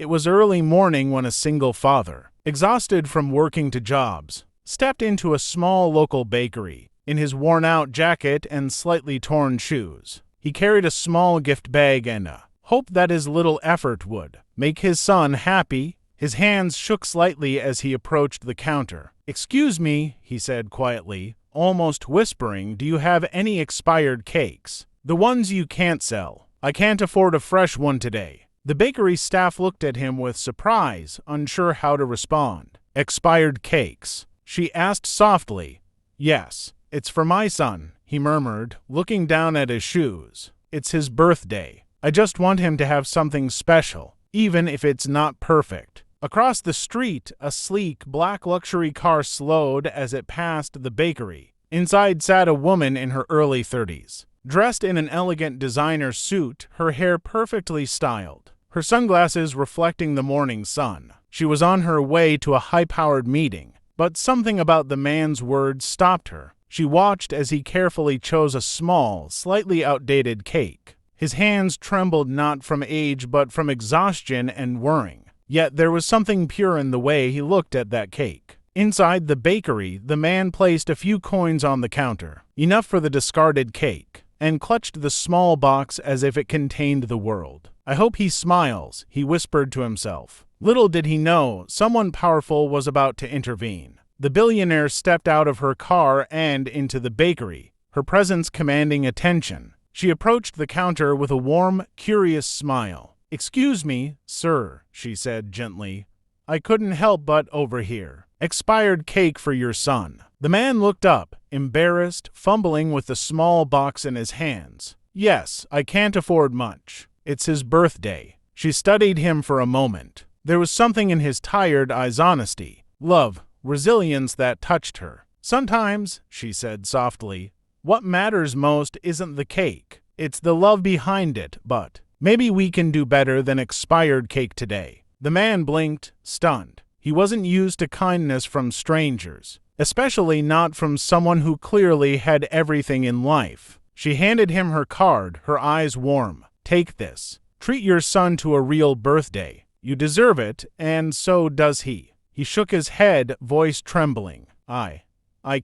It was early morning when a single father, exhausted from working 2 jobs, stepped into a small local bakery. In his worn-out jacket and slightly torn shoes, he carried a small gift bag and a hope that his little effort would make his son happy. His hands shook slightly as he approached the counter. "Excuse me," he said quietly, almost whispering, "do you have any expired cakes? The ones you can't sell. I can't afford a fresh one today." The bakery staff looked at him with surprise, unsure how to respond. "Expired cakes?" she asked softly. "Yes, it's for my son," he murmured, looking down at his shoes. "It's his birthday. I just want him to have something special, even if it's not perfect." Across the street, a sleek, black luxury car slowed as it passed the bakery. Inside sat a woman in her early 30s, dressed in an elegant designer suit, her hair perfectly styled, her sunglasses reflecting the morning sun. She was on her way to a high-powered meeting, but something about the man's words stopped her. She watched as he carefully chose a small, slightly outdated cake. His hands trembled not from age but from exhaustion and worrying. Yet there was something pure in the way he looked at that cake. Inside the bakery, the man placed a few coins on the counter, enough for the discarded cake, and clutched the small box as if it contained the world. "I hope he smiles," he whispered to himself. Little did he know, someone powerful was about to intervene. The billionaire stepped out of her car and into the bakery, her presence commanding attention. She approached the counter with a warm, curious smile. "Excuse me, sir," she said gently. "I couldn't help but overhear. Expired cake for your son." The man looked up, embarrassed, fumbling with the small box in his hands. "Yes, I can't afford much. It's his birthday." She studied him for a moment. There was something in his tired eyes, honesty, love, resilience that touched her. "Sometimes," she said softly, "what matters most isn't the cake. It's the love behind it, but maybe we can do better than expired cake today." The man blinked, stunned. He wasn't used to kindness from strangers, especially not from someone who clearly had everything in life. She handed him her card, her eyes warm. "Take this. Treat your son to a real birthday. You deserve it, and so does he." He shook his head, voice trembling. I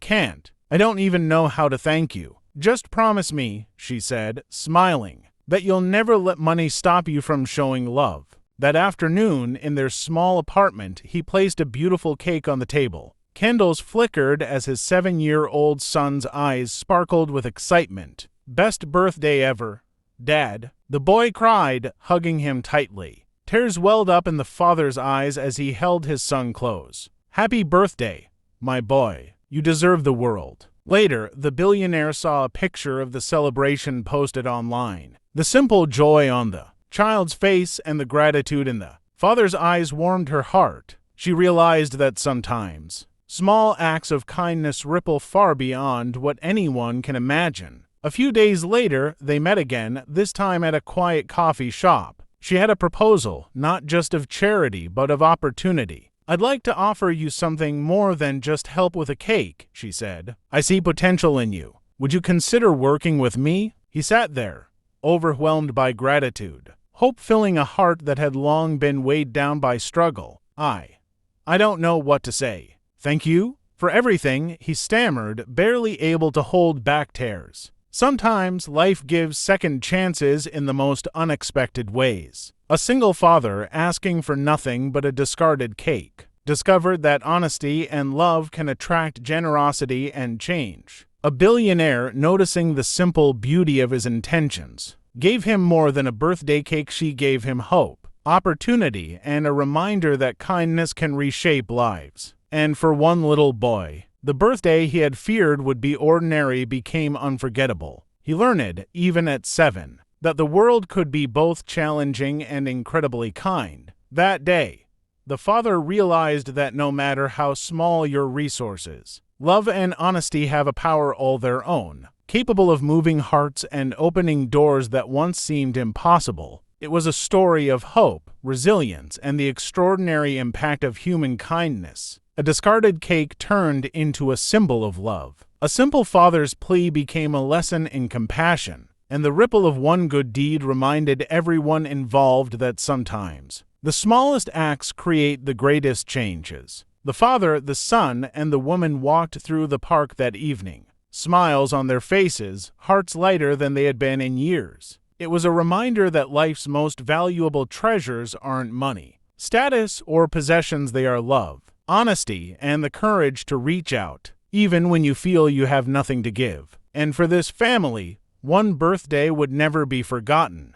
can't. I don't even know how to thank you." "Just promise me," she said, smiling, "that you'll never let money stop you from showing love." That afternoon, in their small apartment, he placed a beautiful cake on the table. Candles flickered as his 7-year-old son's eyes sparkled with excitement. "Best birthday ever, Dad," the boy cried, hugging him tightly. Tears welled up in the father's eyes as he held his son close. "Happy birthday, my boy. You deserve the world." Later, the billionaire saw a picture of the celebration posted online. The simple joy on the child's face and the gratitude in the father's eyes warmed her heart. She realized that sometimes small acts of kindness ripple far beyond what anyone can imagine. A few days later, they met again, this time at a quiet coffee shop. She had a proposal, not just of charity, but of opportunity. "I'd like to offer you something more than just help with a cake," she said. "I see potential in you. Would you consider working with me?" He sat there, overwhelmed by gratitude, hope filling a heart that had long been weighed down by struggle. I don't know what to say. "Thank you for everything," he stammered, barely able to hold back tears. Sometimes life gives second chances in the most unexpected ways. A single father, asking for nothing but a discarded cake, discovered that honesty and love can attract generosity and change. A billionaire, noticing the simple beauty of his intentions, gave him more than a birthday cake. She gave him hope, opportunity, and a reminder that kindness can reshape lives. And for one little boy, the birthday he had feared would be ordinary became unforgettable. He learned, even at 7, that the world could be both challenging and incredibly kind. That day, the father realized that no matter how small your resources, love and honesty have a power all their own, capable of moving hearts and opening doors that once seemed impossible. It was a story of hope, resilience, and the extraordinary impact of human kindness. A discarded cake turned into a symbol of love. A simple father's plea became a lesson in compassion, and the ripple of one good deed reminded everyone involved that sometimes The smallest acts create the greatest changes. The father, the son, and the woman walked through the park that evening, smiles on their faces, hearts lighter than they had been in years. It was a reminder that life's most valuable treasures aren't money, status, or possessions. They are love, honesty, and the courage to reach out, even when you feel you have nothing to give. And for this family, one birthday would never be forgotten.